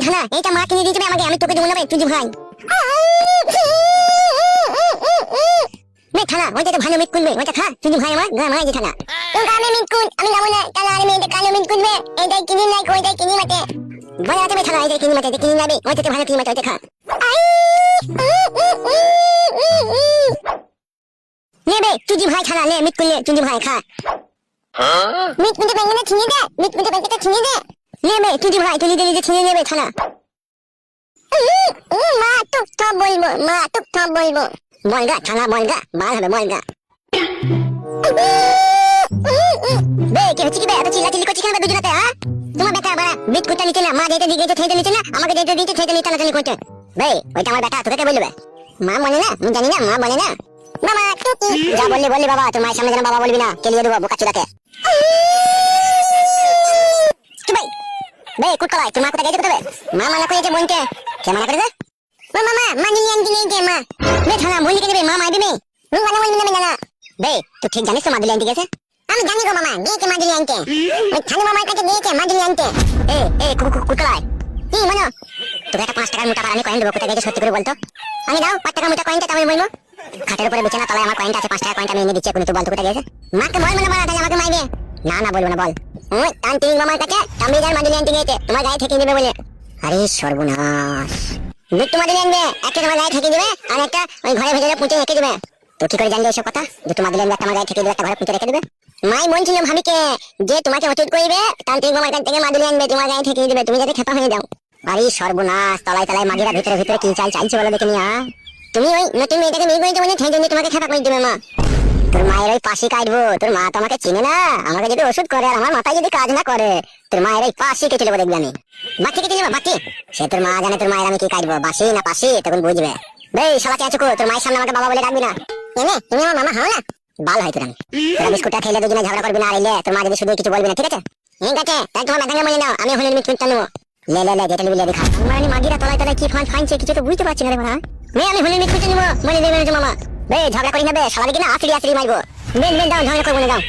ধানা এটা মা কিনে দিয়েছে আমাকে, আমি তোকে দেবো না তুই ভাই। নে থানা ওইটা তো ভালো মিট করবে, ওইটা খা তুই ভাই আমার গা মারা যে থানা। তো গামে মিট কোন আমি যাবো না, তাহলে আর মেয়েটা কালো মিট করবে, এইটাই কিনে নাই ওইটাই কিনে মাতে বলা তুমি থানা, এইটাই কিনে মাতে কিনে যাবে, ওইটা তো ভালো কিনে মাতে ওইটা খা। নেবে তুই ভাই থানা নে মিট করলে তুই ভাই খা। মিট মিটে ব্যাংকে ছিনিয়ে দে, মিট মিটে ব্যাংকে ছিনিয়ে দে। নেবে তুই ভাই তুই নিজে ছিনিয়ে নেবে থানা। মা টুক টপ বলবো, মা টুক টপ বলবো, বলগা থানা বলগা মার হবে বলগা। বে কি হচ্ছে কি বে, এত চিল্লাচিল্লি করছিস কেন দুজনাতে? হ্যাঁ তোমার বেটা বাড়া বিট কুটা নিচে না, মা যেতে দিতে ছেড়ে নিচে না, আমাকে যেতে দিতে ছেড়ে নিতে টানাটানি করছে। বে ওইটা আমার বেটা, তোকে কে বলবে? মা বলে না, আমি জানি না, মা বলে না। বাবা টুকি যা বললি বললি বাবা, তোর মায়ের সামনে যেন বাবা বলবি না, কেলিয়ে দেবো বোকা চুদাকে। কি ভাই বে কুটকলাই তোর মা কোথায় গেছে কোথায়? মা মানা করেছে বোনকে। কে মানা করেছে? মা মানি আনতে নেই কে মা? বে থানা বোনকে দেবে, মা মারবে বে। রুম বানা বলবি না জানা। বে তুই ঠিক জানিস তো মাদুলি আনতে গেছে? আমি জানি গো মামা, গিয়েছে মাদুলি আনতে, ওই থানা মামার কাছে গিয়েছে মাদুলি আনতে। এ কুটকলাই কি মানো? তোকে একটা 5 টাকার মোটা পার আমি কয়েন দেবো, কোথায় গেছে সত্যি করে বলতো। আমি দাও 5 টাকার মোটা কয়েনটা, আমি বলবো খাটের উপরে বিছানা তলায় আমার কয়েনটা আছে, 5 টাকার কয়েনটা আমি এনে দিচ্ছি, কোন তুই বল তো কোথায় গেছে? মাকে বল মানে বলা আমাকে মাইবে না, না বলবো না বল। ওই তান্ত্রিক মামার কাছে তাম্বিজার মাদুলি আনতে গিয়েছে, তোমার গায়ে ঠেকিয়ে দেবে বলে। আরে সর্বনাশ, দুটো মাদুলি আনবে, একটা তোমার গায়ে ঠেকিয়ে দেবে আর একটা ওই ঘরে ভেতরে পুঁতে রেখে দেবে। তো কি করে জানলে এসব কথা? দুটো মাদুলি আনবে, একটা আমার গায়ে ঠেকিয়ে দেবে, একটা ঘরে পুঁতে রেখে দেবে। মাই বলছিল ভাবিকে যে তোমাকে অচুত করবে, তান্ত্রিক মামার কাছ থেকে মাদুলি আনবে, তোমার গায়ে ঠেকিয়ে দেবে, তুমি যাতে খেপা হয়ে যাও। আরে সর্বনাশ, তলায় তলায় মাগিরা ভিতরে ভিতরে কি চাইছে বলো দেখে নিয়া। তুমি ওই নতুন মেয়েটাকে বিয়ে করেছো বলে সেই জন্য তোমাকে খেপা করে দেবে মা। তোর মায়ের ওই পাশি কাটবো, তোর মা তো আমাকে চিনে না, আমাকে যদি ওষুধ করে আর আমার মাথায় যদি কাজ না করে, তোর মায়ের ওই পাশি কেটে দেবো দেখবি আমি। বাচ্চা কেটে দেবো বাচ্চি, সে তোর মা জানে তোর মায়ের আমি কি কাটবো, বাসি না পাশি তখন বুঝবে। বেশ শালা চেঁচুকো, তোর মায়ের সামনে আমাকে বাবা বলে ডাকবি না। এনে তুমি আমার মামা হও না, বাল হয় তোর। আমি তোরা বিস্কুটটা খেলে দুজনে ঝগড়া করবি না, আর এলে তোর মা যদি শুধু কিছু বলবি না, ঠিক আছে? ঠিক আছে, তাই তোমার ব্যাটাকে বলে নাও, আমি হলের মিট নেবো। লে যেটা নিবি দেখা। মানে মাগিরা তলায় তলায় কি ফাইনছে কিছু তো বুঝতে পারছি না রে ভাই। আমি হলের মিট নেবো বলে দেবে মামা। বে ঝগড়া করি না বে, শালা কিনা আসরি মারবো। বেন দাও ঝগড়া করবো না দাও।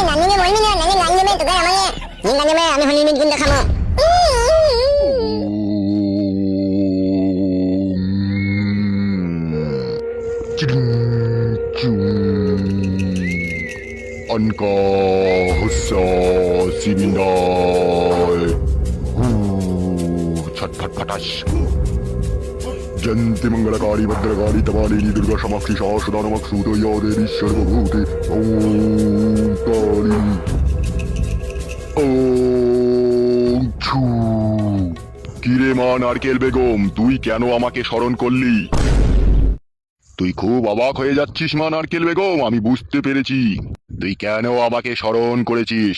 নানি বলবি না, নানি নানি নেবে তোকে আমাকে নানি নেবে, আমি হলের মিট গুণ দেখাবো। Anka Hussa Siminal Chat Pat Patash Janti Mangalakari Bhadragari Tamalini Durga Shamakshi Shashadana Maksudo Yadevi Sarvabhuti Om Kali Om Chu Kire Ma নারকেল বেগম, তুই কেন আমাকে স্মরণ করলি? তুই খুব অবাক হয়ে যাচ্ছিস মা নারকেল বেগম, আমি বুঝতে পেরেছি তুই কেন আমাকে স্মরণ করেছিস।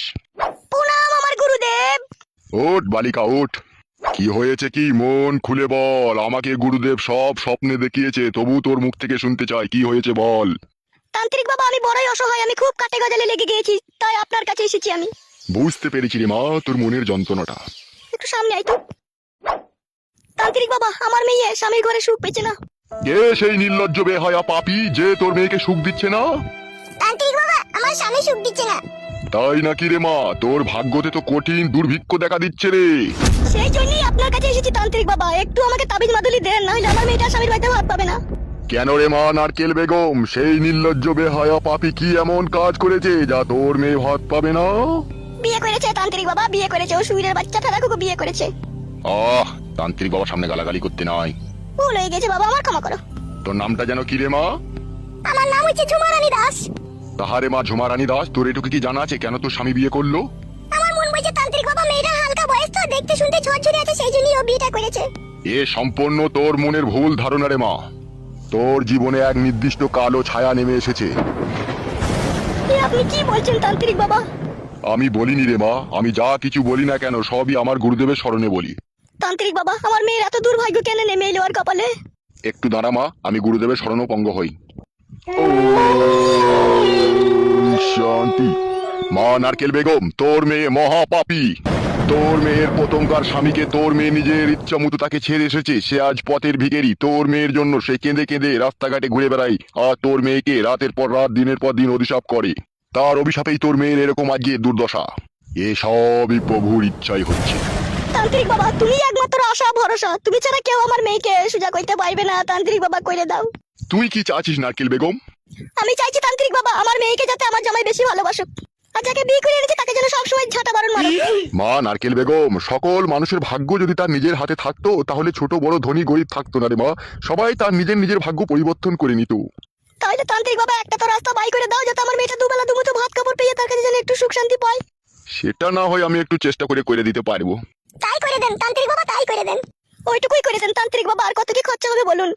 প্রণাম আমার গুরুদেব। ওঠ বালিকা ওঠ, কি হয়েছে কি মন খুলে বল, আমাকে গুরুদেব সব স্বপ্নে দেখিয়েছে, তবু তোর মুখ থেকে শুনতে চাই কি হয়েছে বল। তান্ত্রিক বাবা আমি বড়ই অসহায়, আমি খুব কাটে গজালে লেগে গিয়েছি, তাই আপনার কাছে এসেছি আমি। বুঝতে পেরেছি রে মা তোর মনের যন্ত্রণাটা। একটু সামনে আয় তো। তান্ত্রিক বাবা আমার মেয়ে স্বামীর ঘরে সুখ পেয়েছে না। কে সেই নির্লজ্জ বেহায়া পাপী যে তোর মেয়েকে সুখ দিচ্ছে না? তান্ত্রিক বাবা আমার স্বামী সুখ দিচ্ছে না। তাই নাকি রে মা, তোর ভাগ্যতে তো কঠিন দুর্ভিক্ষ দেখা দিচ্ছে রে। সেই জন্যই আপনার কাছে এসেছি তান্ত্রিক বাবা, একটু আমাকে তাবিজ মাদুলি দেন, না হলে আমার মেয়েটা স্বামীর বাড়িতে ভাত পাবে না। কেন রে মা নারকেল বেগম, সেই নির্লজ্জ বেহায়া পাপী কি এমন কাজ করেছে যা তোর মেয়ে ভাত পাবে না? বিয়ে করেছে তান্ত্রিক বাবা, বিয়ে করেছে, ও সুইরের বাচ্চা ফেরাকুকে বিয়ে করেছে। তান্ত্রিক বাবার সামনে গালাগালি করতে নাই। ভুল হয়ে গেছে বাবা, আমার ক্ষমা করো। তোর নামটা যেন কি রে মা? আমার নাম হচ্ছে ঝুমারানী দাস। তাহারে মা ঝুমারানী দাস, তোর এটুকু কি জানা আছে কেন তোর স্বামী বিয়ে করলো? আমার মন বলছে তান্ত্রিক বাবা মেয়েটা হালকা বয়স তো, দেখতে শুনতে ঝরঝরে আছে, সেই জন্যই ও বিয়েটা করেছে। এ সম্পূর্ণ তোর মনের ভুল ধারণা রে মা, তোর জীবনে এক নির্দিষ্ট কালো ছায়া নেমে এসেছে। আপনি কি বলছেন তান্ত্রিক বাবা? আমি বলিনি রে মা, আমি যা কিছু বলি না কেন সবই আমার গুরুদেবের স্মরণে বলি। তান্ত্রিক বাবা আমার মেয়ের এত দুর্ভাগ্য কেন নেমে এলো আর কপালে? একটু দাঁড়া মা, আমি গুরুদেবের শরণাপন্ন হই। শান্তি। মা নারকেল বেগম, তোর মেয়ে মহাপাপী, তোর মেয়ের প্রথমকার স্বামীকে তোর মেয়ে নিজের ইচ্ছা মতো তাকে ছেড়ে এসেছে, সে আজ পথের ভিখারি। তোর মেয়ের জন্য সে কেঁদে কেঁদে রাস্তাঘাটে ঘুরে বেড়ায়, আর তোর মেয়েকে রাতের পর রাত দিনের পর দিন অভিশাপ করে। তার অভিশাপেই তোর মেয়ের এরকম আজকে দুর্দশা। এসবই প্রভুর ইচ্ছাই হচ্ছে। তান্ত্রিক বাবা তুমি একমাত্র আশা ভরসা, তুমি ছাড়া কেউ আমার মেয়েকে সুজা করতে পারবে না। তান্ত্রিক বাবা কইরে দাও। তুই কি চাচ্ছিস নারকেল বেগম? আমি চাইছি তান্ত্রিক বাবা আমার মেয়েকে যাতে আমার জামাই বেশি ভালোবাসুক, আর যাকে বিয়ে করে এনেছে তাকে যেন সবসময় ঝাঁটা বারণ মারুক। মা নারকেল বেগম, সকল মানুষের ভাগ্য যদি তার নিজের হাতে থাকতো তাহলে ছোট বড় ধনী গরিব থাকতো না রে মা, সবাই তার নিজের নিজের ভাগ্য পরিবর্তন করে নিত। তাহলে তান্ত্রিক বাবা একটা তো রাস্তা বাই করে দাও, যাতে আমার মেয়েটা দুবেলা দুমুঠো ভাত কাপড় পেয়ে তার কাছে যেন একটু সুখ শান্তি পায়। সেটা না হয় আমি একটু চেষ্টা করে দিতে পারবো। তাই করে দেন তান্ত্রিক বাবা, তাই করে দেন। ওইটুকুই করে দেন তান্ত্রিক বাবা, আর কত কি খরচা হবে বলুন?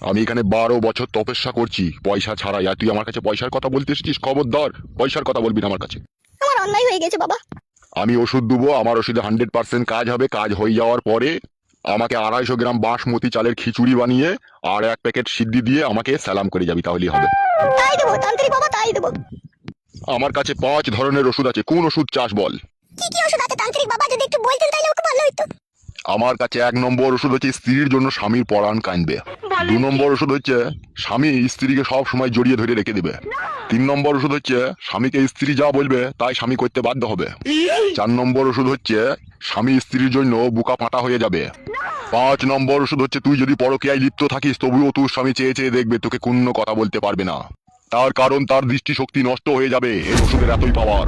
আমি এখানে 12 বছর তপস্যা করছি পয়সা ছাড়াই, আর তুই আমার কাছে পয়সার কথা বলতে এসেছিস? খবরদার পয়সার কথা বলবি না আমার কাছে। আমার অন্যায় হয়ে গেছে বাবা। আমি ওষুধ দেবো, আমার ওষুধে 100% কাজ হবে। কাজ হয়ে যাওয়ার পরে আমাকে 250 গ্রাম বাসমতি চালের খিচুড়ি বানিয়ে আর 1 প্যাকেট সিদ্ধি দিয়ে আমাকে সালাম করে যাবি, তাহলেই হবে। তাই দেবো তান্ত্রিক বাবা, তাই দেবো। আমার কাছে 5 ধরনের ওষুধ আছে, কোন ওষুধ চাস বল? কি কি ওষুধ আছে তান্ত্রিক বাবা, যদি একটু বলতেন তাহলে খুব ভালো হতো। আমার কাছে 1 নম্বর ওষুধ হচ্ছে স্ত্রীর জন্য স্বামীর পরাণ কাঁদবে। 2 নম্বর ওষুধ হচ্ছে স্বামী স্ত্রীকে সব সময় জড়িয়ে ধরে রেখে দেবে। 3 নম্বর ওষুধ হচ্ছে স্বামীকে স্ত্রী যা বলবে তাই স্বামী করতে বাধ্য হবে। 4 নম্বর ওষুধ হচ্ছে স্বামী স্ত্রীর জন্য বুকা ফাটা হয়ে যাবে। 5 নম্বর ওষুধ হচ্ছে তুই যদি পরকীয়ায় লিপ্ত থাকিস তবুও তোর স্বামী চেয়ে চেয়ে দেখবে, তোকে কোনো কথা বলতে পারবে না। তার কারণ তার দৃষ্টিশক্তি নষ্ট হয়ে যাবে এই ওষুধের এতই পাওয়ার।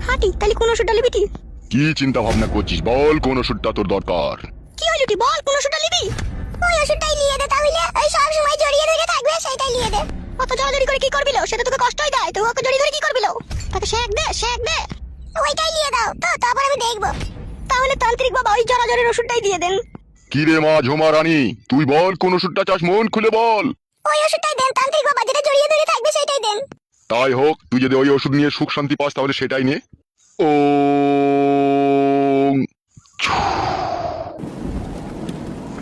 হাঁটি তাহলে কোন ওষুধটা নিবি? কি চিন্তা ভাবনা করছিস বল, কোন ওষুধটা তোর দরকার? কি হলো টি বল, কোন ওষুধটা নিবি? ওই ওষুধটাই নিয়ে দে তাহলে, ওই সব সময় জড়িয়ে ধরে থাকবে সেটাই নিয়ে দে। অত জড়াজড়ি করে কি করবি লো? সেটা তোকে কষ্টই দেয়, তুই ওকে জড়িয়ে ধরে কি করবি লো? তাকে শেক দে, শেক দে। ওইটাই নিয়ে দাও তো, তারপর আমি দেখবো। তাহলে তান্ত্রিক বাবা ওই জড়াজড়ির ওষুধটাই দিয়ে দেন। কি রে মা ঝুমা রানী, তুই বল কোন ওষুধটা চাস, মন খুলে বল। ওই ওষুধটাই দেন তান্ত্রিক বাবা, যেটা জড়িয়ে ধরে থাকবে সেটাই দেন। তাই হোক, তুই যদি ওই ওষুধ নিয়ে সুখ শান্তি পাস তাহলে সেটাই নে। ও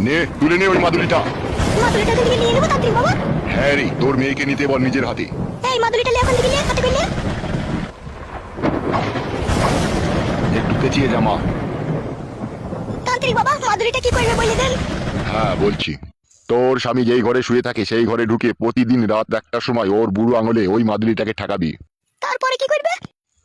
নে, তুলে নে ওই মাদুলিটা। মাদুলিটা থেকে নিয়ে নেবো তান্ত্রিক বাবা? হ্যাঁ রে, তোর মেয়েকে নিতে বল নিজের হাতে। এই মাদুলিটা নিয়ে এখন থেকে নিয়ে হাতে করে নে। একটু পেঁচিয়ে জামা। তান্ত্রিক বাবা মাদুলিটা কি করবে বলে দেন। হ্যাঁ বলছি, তোর স্বামী যেই ঘরে শুয়ে থাকে সেই ঘরে ঢুকে প্রতিদিন রাত 1টার সময় ওর বুড়ো আঙুলে ওই মাদুলিটাকে ঠাকাবি। তারপরে কি করবে?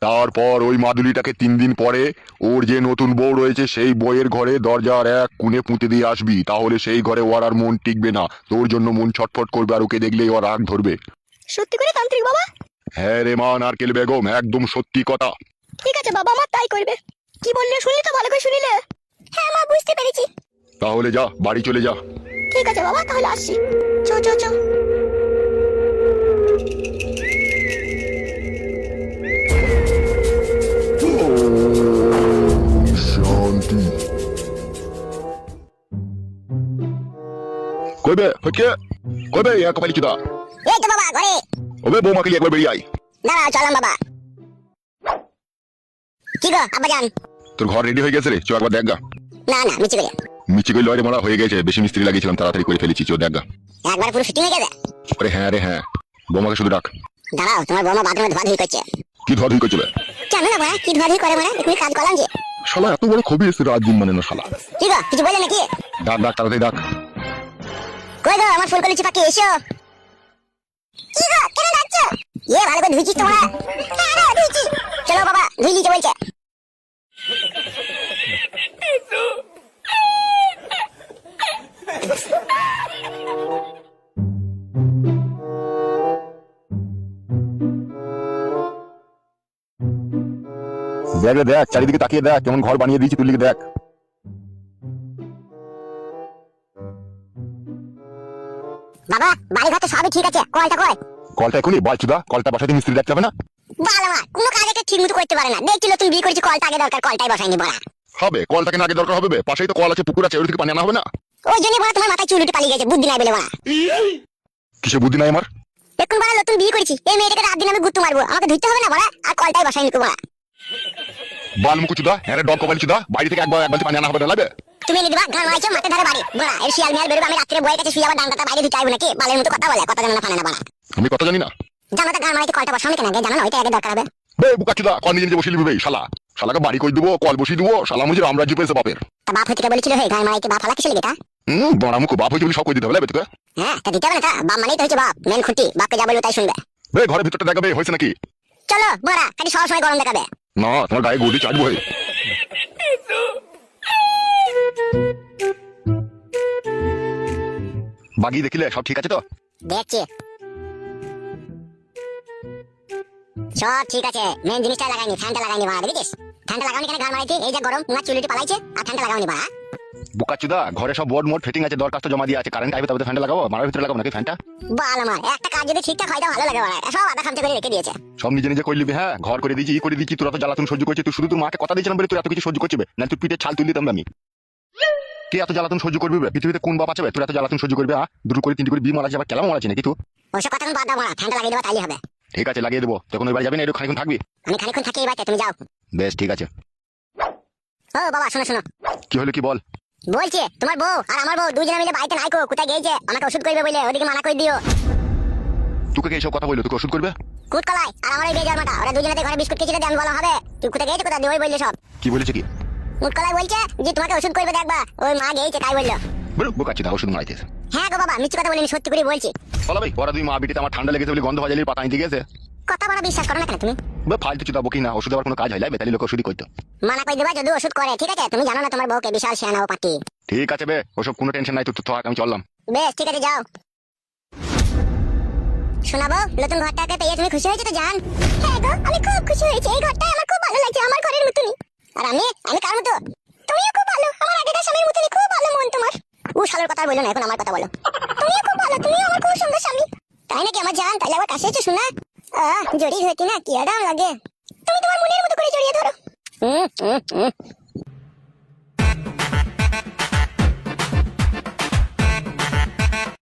তারপর ওই মাদুলিটাকে 3 দিন পরে ওর যে নতুন বউ রয়েছে সেই বইয়ের ঘরে দরজার এক কোণে পুঁতে দিয়ে আসবি, তাহলে সেই ঘরে ওর আর মন টিকবে না, তোর জন্য মন ছটফট করবে আর ওকে দেখলেই ওর রাগ ধরবে। সত্যি করে তান্ত্রিক বাবা? হ্যাঁ রে মা নারকেল বেগম, একদম সত্যি কথা। ঠিক আছে বাবা, আমার তাই করবে। কি বললে শুনলি তো, ভালো করে শুনিলে? হ্যাঁ মা, বুঝতে পেরেছি। তাহলে যা, বাড়ি চলে যা। ঠিক আছে বাবা, তাহলে আসছি। চো চো চো। শান্তি। কইবে হচ্ছে কইবে এক কপালি চুদা। এই তো বাবা ঘরে। ওবে বৌমাকে নিয়ে একবার বেরিয়ে আয়। দাঁড়াও চলাম বাবা। কি গো আব্বাজান? তোর ঘর রেডি হয়ে গেছে রে, চো একবার দেখ গা। না না মিছি করে। মিচি কই লয়রে মরা হয়ে গেছে, বেশি মিস্ত্রি লাগিয়েছিলাম তাড়াতাড়ি করে ফেলেছি, চো দেখ গা। একবার পুরো ফিটিং হয়ে গেছে। আরে হ্যাঁ রে হ্যাঁ, বৌমাকে শুধু ডাক। দাঁড়াও, তোমার বৌমা বাথরুমে ধোয়াধুয়ি করছে। কি ধোয়াধুয়ি করছে? কেন না বড়া, কি ধোয়াধুয়ি করে বড়া? এখনই কাজ করলাম যে। শালা এত বড় খবি এসে রাত দিন মানে না শালা। কি গো কিছু বললে নাকি? ডাক ডাক তাড়াতাড়ি ডাক। কই গো আমার ফুলকলি পাখি এসো। কি গো কেন ডাকছো? ভালো করে ধুইছিস তোমরা? হ্যাঁ রে ধুইছি। চলো বাবা ধুই নিতে বলছে। দেখ রে দেখ, চারিদিকে তাকিয়ে দেখ কেমন ঘর বানিয়ে দিয়েছি, তুই লিখে দেখ। বাবা বাড়ি ঘর তো সবই ঠিক আছে, কলটা কই? কলটা এখনই বালচুদা, কলটা বসাতে মিস্ত্রি দেখতে হবে না? বাবা কোনো কাজ একটা ঠিক মতো করতে পারে না, দেখছিল তুমি বিয়ে করেছি, কলটা আগে দরকার, কলটাই বসাইনি বড়া। হবে, কলটাকে না আগে দরকার হবে? পাশেই তো কল আছে, পুকুর আছে, ওই থেকে পানি আনা হবে না? ওই জন্য বড়া তোমার মাথায় চুল উঠে পালিয়ে গেছে, বুদ্ধি নাই বলে বড়া। কিসে বুদ্ধি নাই আমার? এখন বড়া নতুন বিয়ে করেছি, এই মেয়েটাকে রাত দিন আমি গুত্তু মারবো, আমাকে ধুইতে হবে না বড়া, আর কলটাই বসাইনি তো বড়া। বালমুকু চুদা, হ্যাঁ রে ডগ কপালি চুদা, বাড়ি থেকে একবার এক বালতি পানি আনা হবে না লাগবে? তুমি এনে দিবা গান মাইছো মাঠে ধারে বাড়ি বড়া, এর শিয়াল মিয়াল বেরোবে, আমি রাত্রে বইয়ের কাছে শুয়ে আবার ডান্ডাটা বাইরে দিতে আইবো নাকি? বালের মতো কথা বলে, কথা জানা না ফানে না বড়া। আমি কথা জানি না? জানো তো গান মাইতে কলটা বসানো কেন আগে, জানো না ওইটা আগে দরকার হবে। বে বুকা চুদা, কল নিজে নিজে বসিয়ে লিবি শালা। শালাকে বাড়ি কই দেবো, কল বসিয়ে দেবো, শালা মুজির রামরাজ্য পেয়েছে বাপের। তা বাপ হইতে বলেছিল হে গান মাইতে, বাপ হালা কিসে লেগে তা? বড় মুখু বাপ হইতে বলি সব কই দিতে হবে লাগবে তোকে? হ্যাঁ তা দিতে হবে না, তা বাপ মানেই তো হচ্ছে বাপ, মেন খুঁটি, বাপকে যা বলবো তাই শুনবে। বে ঘরের ভিতরটা দেখাবে হয়েছে নাকি? চলো বড়া, খালি সব সময় গরম দেখাবে। না, তোমার গায়ে গদি চাটবো। বাগি দেখিলে সব ঠিক আছে তো? দেখছি সব ঠিক আছে, মেন জিনিসটা লাগাইনি, ফ্যানটা লাগাইনি বাড়া, দেখেছিস? ফ্যানটা লাগাওনি কেন? ঘর মারাইছি, এই যে গরম না, চুলিটি পালাইছে, আর ফ্যানটা লাগাওনি বাড়া। বোকাচুদা, ঘরে সব বোর্ড মোড ফিটিং আছে, দরখাস্ত জমা দিয়ে আছে, কারেন্ট আইবে তবে তো ফ্যানটা লাগাবো, মারার ভিতরে লাগাবো নাকি ফ্যানটা? বাল আমার একটা কাজ যদি ঠিকঠাক হয় তো ভালো লাগে বাড়া, সব আধা খামচা করে রেখে দিয়েছে। সব নিজে নিজে করে নিবি। হ্যাঁ, ঘর করে দিয়েছি, ই করে দিচ্ছি, তোরা তো জ্বালাতন সহ্য করছিস। তুই শুধু তোর মাকে কথা দিয়েছিলাম বলে তুই এত কিছু সহ্য করছিস, না তুই পিঠে ছাল তুলে দিতাম আমি। কে এত জ্বালাতন সহ্য করবি? পৃথিবীতে কোন বাপ আছে তোর এত জ্বালাতন সহ্য করবে? দুটো করে তিনটি করে বি মারা যাবে, কেলাম মারা নাকি তুই? ওসব কথা বাদ দাও বাড়া, ফ্যানটা লাগিয়ে দেওয়া তাইলে হবে। ঠিক আছে, লাগিয়ে দেবো। তখন ওই বাড়ি যাবি না, একটু খানিক্ষণ থাকবি? আমি খানিকক্ষণ থাকি এই বাড়িতে, তুমি যাও। বেশ ঠিক আছে। ও বাবা শোনো শোনো, কি হলো কি বল? বলছি তোমার বউ আর আমার বউ দুজনে মিলে বাড়িতে নাইকো, কোথায় গিয়েছে? আমাকে ওষুধ করবে বলে ওদিকে মানা করে দিও। তোকে এইসব কথা বললো? তোকে ওষুধ করবে? কুটকলাই আর আমার এই বেজার মাটা, ওরা দুজনেতে ঘরে বিস্কুট খেয়েছিল, দেন বলা হবে। তুই কোথায় গিয়েছে, কোথায় দিয়ে ওই বললে সব। কি বলেছে কি? কুটকলাই বলছে যে তোমাকে ওষুধ করবে, দেখবা ওই মা গিয়েছে তাই বললো। বলো বোকাচুদা, ওষুধ মারাইতেছে? হ্যাঁ গো বাবা, মিথ্যে কথা বলিনি, সত্যি করে বলছি। বলো ভাই, ওরা দুই মা বিটিতে আমার ঠান্ডা লেগেছে বলে গন্ধ ভাজালির পাতা আনতে গেছে। কথা বলা বিশ্বাস করো না কেন তুমি? ফালতু চুদা বকি না, ওষুধ আবার কোনো কাজ হয় না, বেতালি লোক ওষুধই করতো। মানা করে দেবা যদি ওষুধ করে, ঠিক আছে? তুমি জানো না তোমার বউকে বিশাল শেয়ানা ও পাটি। ঠিক আছে বে, ওসব কোনো টেনশন নাই, তুই থাক, আমি চললাম। বেশ ঠিক আছে, যাও। শোনাবো, নতুন ঘরটাকে পেয়ে তুমি খুশি হয়েছো তো জান? হ্যাঁ গো, আমি খুব খুশি হয়েছি, এই ঘরটা আমার খুব ভালো লাগছে, আমার ঘরের মতনই। আর আমি কার মতো? তুমিও খুব ভালো, আমার আগেকার স্বামীর মতনই, খুব ভালো মন তোমার। ও শালার কথা বলো না, এখন আমার কথা বলো। তুমিও খুব ভালো, তুমিও আমার খুব সুন্দর স্বামী। তাই নাকি আমার জান? তাহলে আবার কাছে এসে শোনা, জড়িয়ে ধরতি না, কি আরাম লাগে। তুমি তোমার মনের মতো করে জড়িয়ে ধরো।